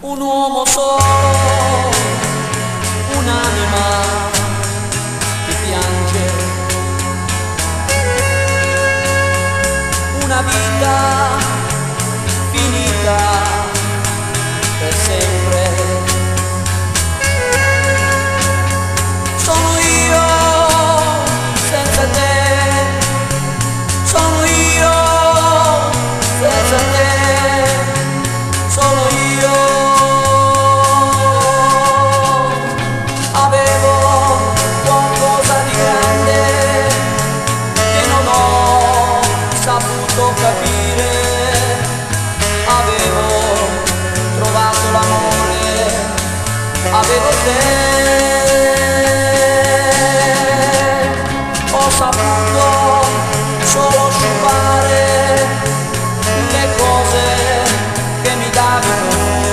un uomo solo, un'anima che piange, una vita finita per sempre. Sono io senza te, sono io senza te, sono io. Avevo qualcosa di grande che non ho saputo capire, avevo trovato l'amore, avevo te. Ho saputo solo scipare le cose che mi davi tu.